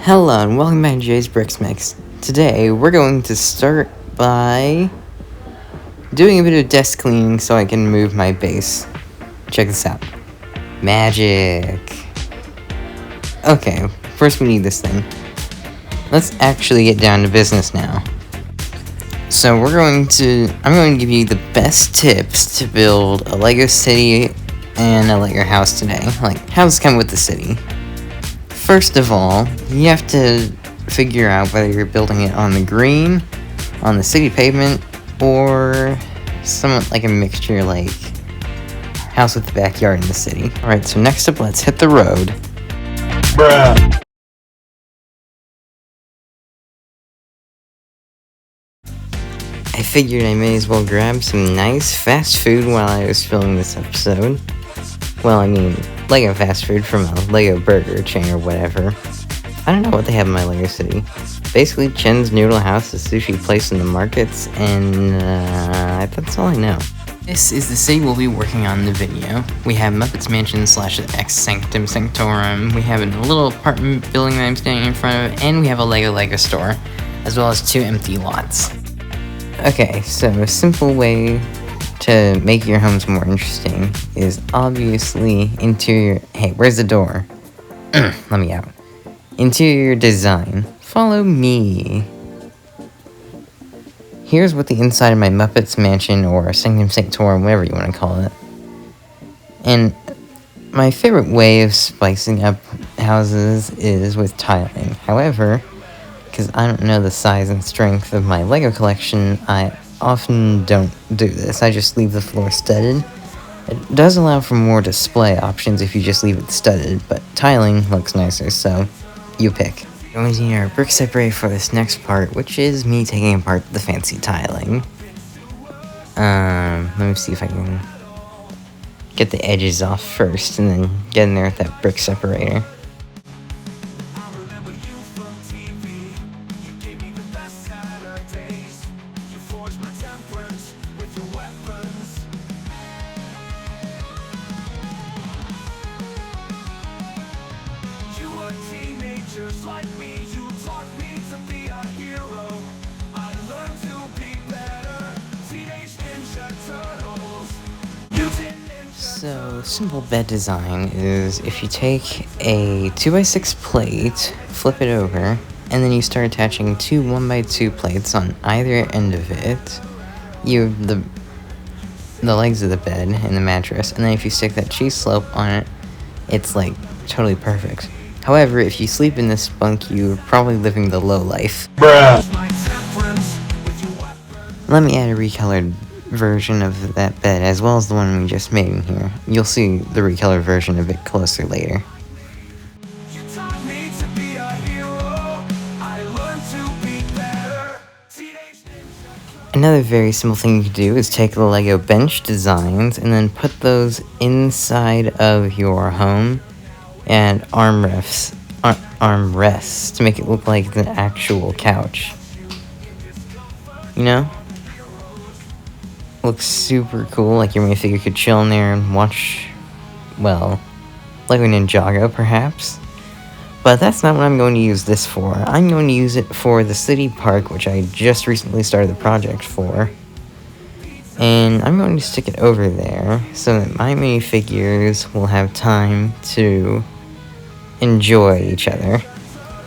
Hello and welcome back to Jay's Bricks Mix. Today we're going to start by doing a bit of desk cleaning so I can move my base. Check this out. Magic! Okay, first we need this thing. Let's actually get down to business now. So I'm going to give you the best tips to build a Lego city and a Lego house today. Like, houses come with the city. First of all, you have to figure out whether you're building it on the green, on the city pavement, or somewhat like a mixture like house with the backyard in the city. Alright, so next up, let's hit the road. Bruh. I figured I may as well grab some nice fast food while I was filming this episode. Well, I mean, Lego fast food from a Lego burger chain or whatever. I don't know what they have in my Lego city. Basically, Chen's Noodle House, a sushi place in the markets, and that's all I know. This is the city we'll be working on in the video. We have Muppets Mansion / X Sanctum Sanctorum, we have a little apartment building that I'm standing in front of, and we have a Lego store, as well as 2 empty lots. Okay, so a simple way to make your homes more interesting is obviously interior. Hey, where's the door? Let me out. Interior design. Follow me. Here's what the inside of my Muppets Mansion or Sanctum Sanctorum, whatever you want to call it. And my favorite way of spicing up houses is with tiling. However, because I don't know the size and strength of my Lego collection, I often don't do this. I just leave the floor studded. It does allow for more display options if you just leave it studded, but tiling looks nicer, so you pick. We're going to need our brick separator for this next part, which is me taking apart the fancy tiling. Let me see if I can get the edges off first, and then get in there with that brick separator. Like me, you taught me to be a hero. I learned to be better. Teenage Ninja Turtles. So, simple bed design is if you take a 2x6 plate, flip it over, and then you start attaching 2 1x2 plates on either end of it. You have the legs of the bed and the mattress, and then if you stick that cheese slope on it, it's like totally perfect. However, if you sleep in this bunk, you're probably living the low life. Bruh. Let me add a recolored version of that bed, as well as the one we just made in here. You'll see the recolored version a bit closer later. Another very simple thing you can do is take the Lego bench designs and then put those inside of your home and armrests to make it look like an actual couch. You know? Looks super cool, like your minifigure could chill in there and watch, well, Lego Ninjago perhaps. But that's not what I'm going to use this for. I'm going to use it for the city park, which I just recently started the project for. And I'm going to stick it over there so that my minifigures will have time to enjoy each other.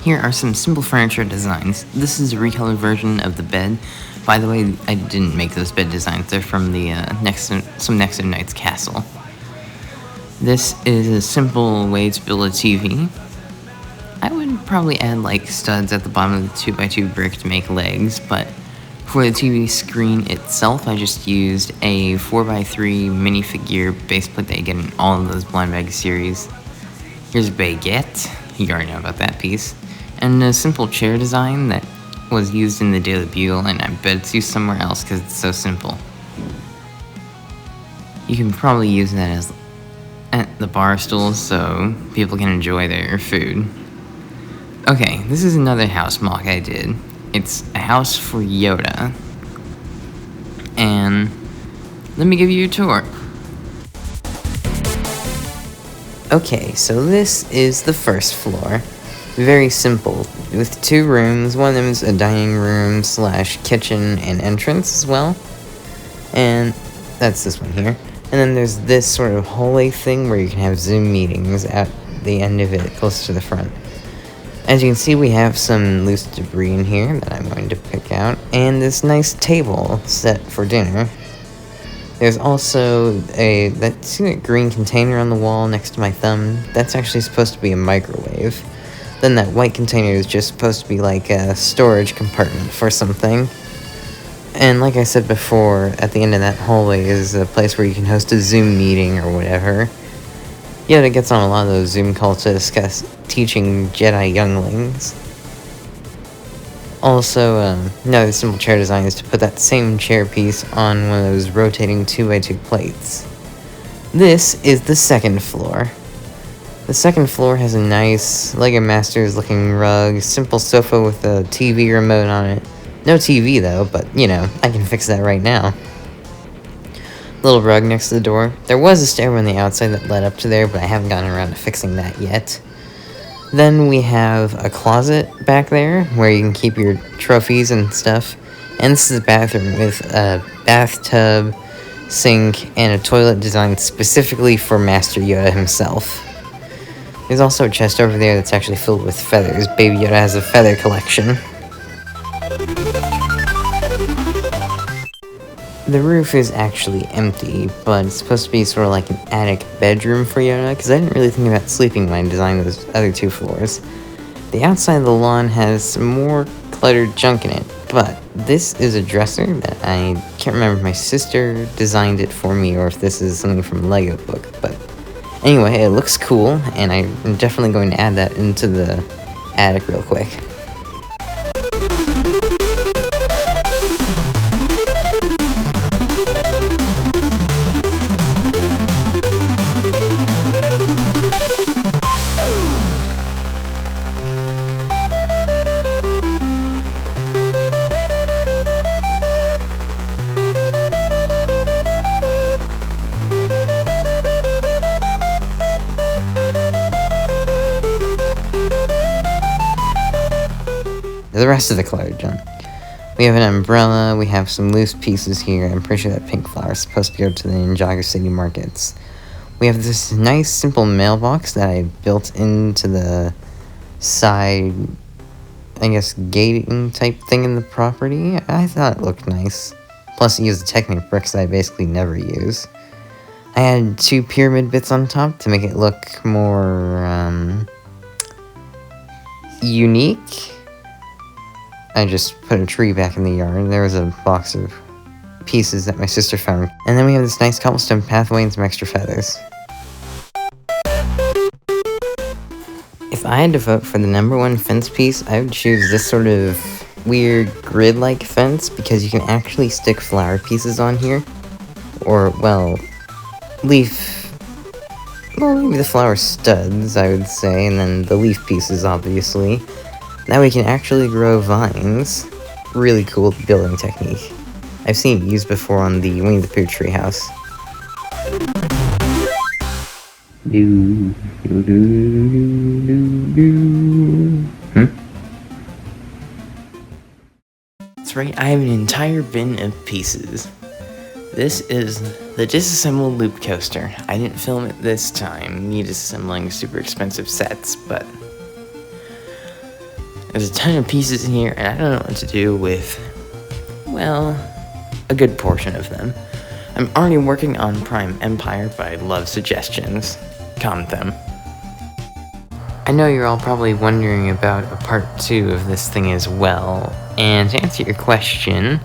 Here are some simple furniture designs. This is a recolored version of the bed. By the way, I didn't make those bed designs. They're from the Next of Night's Castle. This is a simple way to build a TV. I would probably add like studs at the bottom of the 2x2 brick to make legs, but for the TV screen itself, I just used a 4x3 minifigure base plate that you get in all of those Blind Bag series. Here's Baguette, you already know about that piece, and a simple chair design that was used in the Daily Bugle, and I bet it's used somewhere else because it's so simple. You can probably use that as at the bar stools so people can enjoy their food. Okay, this is another house mock I did. It's a house for Yoda. And let me give you a tour. Okay, so this is the first floor. Very simple, with 2 rooms. One of them is a dining room slash kitchen and entrance as well. And that's this one here. And then there's this sort of hallway thing where you can have Zoom meetings at the end of it, close to the front. As you can see, we have some loose debris in here that I'm going to pick out, and this nice table set for dinner. There's also see that green container on the wall next to my thumb? That's actually supposed to be a microwave. Then that white container is just supposed to be like a storage compartment for something. And like I said before, at the end of that hallway is a place where you can host a Zoom meeting or whatever. Yoda gets on a lot of those Zoom calls to discuss teaching Jedi younglings. Also, another simple chair design is to put that same chair piece on one of those rotating 2x2 plates. This is the second floor. The second floor has a nice LEGO Masters looking rug, simple sofa with a TV remote on it. No TV though, but you know, I can fix that right now. Little rug next to the door. There was a stairway on the outside that led up to there, but I haven't gotten around to fixing that yet. Then we have a closet back there where you can keep your trophies and stuff. And this is a bathroom with a bathtub, sink, and a toilet designed specifically for Master Yoda himself. There's also a chest over there that's actually filled with feathers. Baby Yoda has a feather collection. The roof is actually empty, but it's supposed to be sort of like an attic bedroom for Yoda, because I didn't really think about sleeping when I designed those other 2 floors. The outside of the lawn has some more cluttered junk in it, but this is a dresser that I can't remember if my sister designed it for me or if this is something from Lego book, but anyway, it looks cool, and I'm definitely going to add that into the attic real quick. The rest of the cluttered junk. We have an umbrella, we have some loose pieces here. I'm pretty sure that pink flower is supposed to go to the Ninjago City markets. We have this nice simple mailbox that I built into the side, I guess, gating type thing in the property. I thought it looked nice. Plus it used the Technic bricks that I basically never use. I had 2 pyramid bits on top to make it look more, unique. I just put a tree back in the yard. There was a box of pieces that my sister found. And then we have this nice cobblestone pathway and some extra feathers. If I had to vote for the #1 fence piece, I would choose this sort of weird grid-like fence because you can actually stick flower pieces on here. Or, well, maybe the flower studs, I would say, and then the leaf pieces, obviously. Now we can actually grow vines. Really cool building technique. I've seen it used before on the Winnie the Pooh treehouse. That's right, I have an entire bin of pieces. This is the disassembled loop coaster. I didn't film it this time, me disassembling super expensive sets, but there's a ton of pieces in here, and I don't know what to do with, well, a good portion of them. I'm already working on Prime Empire, but I love suggestions. Comment them. I know you're all probably wondering about a part 2 of this thing as well, and to answer your question,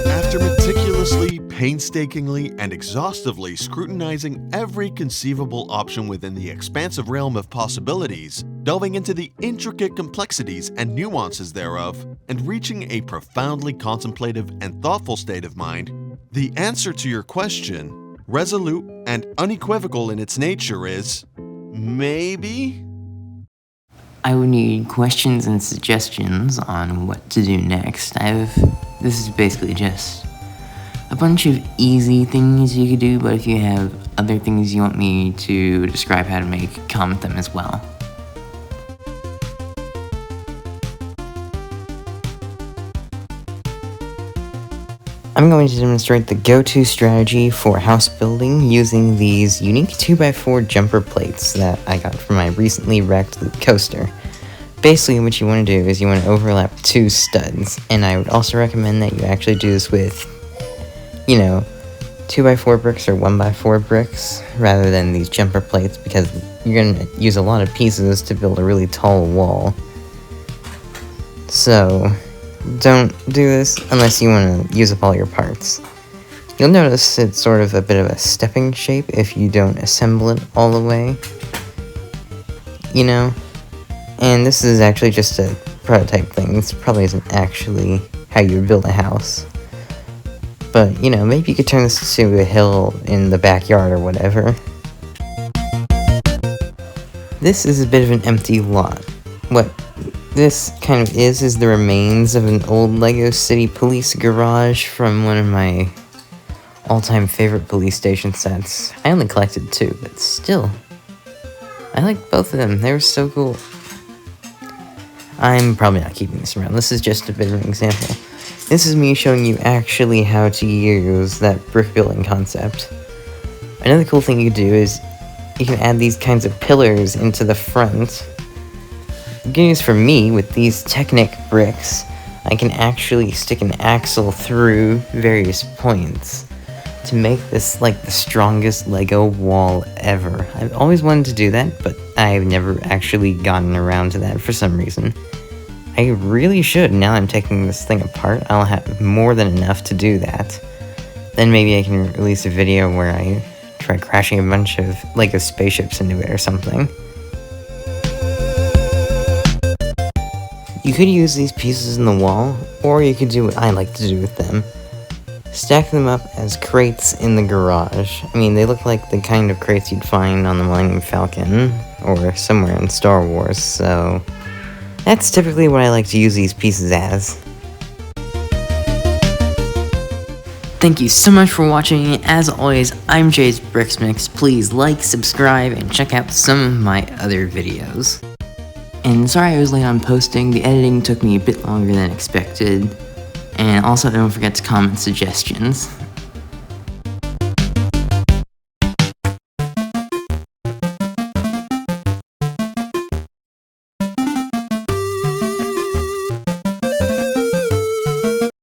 after meticulously, painstakingly, and exhaustively scrutinizing every conceivable option within the expansive realm of possibilities, delving into the intricate complexities and nuances thereof, and reaching a profoundly contemplative and thoughtful state of mind, the answer to your question, resolute and unequivocal in its nature, is maybe? I would need questions and suggestions on what to do next. This is basically just a bunch of easy things you could do, but if you have other things you want me to describe how to make, comment them as well. I'm going to demonstrate the go-to strategy for house building using these unique 2x4 jumper plates that I got from my recently wrecked loop coaster. Basically, what you want to do is you want to overlap 2 studs, and I would also recommend that you actually do this with, 2x4 bricks or 1x4 bricks, rather than these jumper plates, because you're going to use a lot of pieces to build a really tall wall. So, don't do this unless you want to use up all your parts. You'll notice it's sort of a bit of a stepping shape if you don't assemble it all the way. And this is actually just a prototype thing. This probably isn't actually how you would build a house. But, maybe you could turn this into a hill in the backyard or whatever. This is a bit of an empty lot. What this kind of is the remains of an old Lego City Police garage from one of my all-time favorite police station sets. I only collected 2, but still. I like both of them. They were so cool. I'm probably not keeping this around. This is just a bit of an example. This is me showing you actually how to use that brick building concept. Another cool thing you can do is you can add these kinds of pillars into the front. Good news for me, with these Technic bricks, I can actually stick an axle through various points to make this like the strongest Lego wall ever. I've always wanted to do that, but I've never actually gotten around to that for some reason. I really should. Now I'm taking this thing apart, I'll have more than enough to do that. Then maybe I can release a video where I try crashing a bunch of Lego spaceships into it or something. You could use these pieces in the wall, or you could do what I like to do with them. Stack them up as crates in the garage. I mean, they look like the kind of crates you'd find on the Millennium Falcon, or somewhere in Star Wars, so that's typically what I like to use these pieces as. Thank you so much for watching. As always, I'm Jay's Bricks Mix. Please like, subscribe, and check out some of my other videos. And sorry I was late on posting, the editing took me a bit longer than expected. And also don't forget to comment suggestions.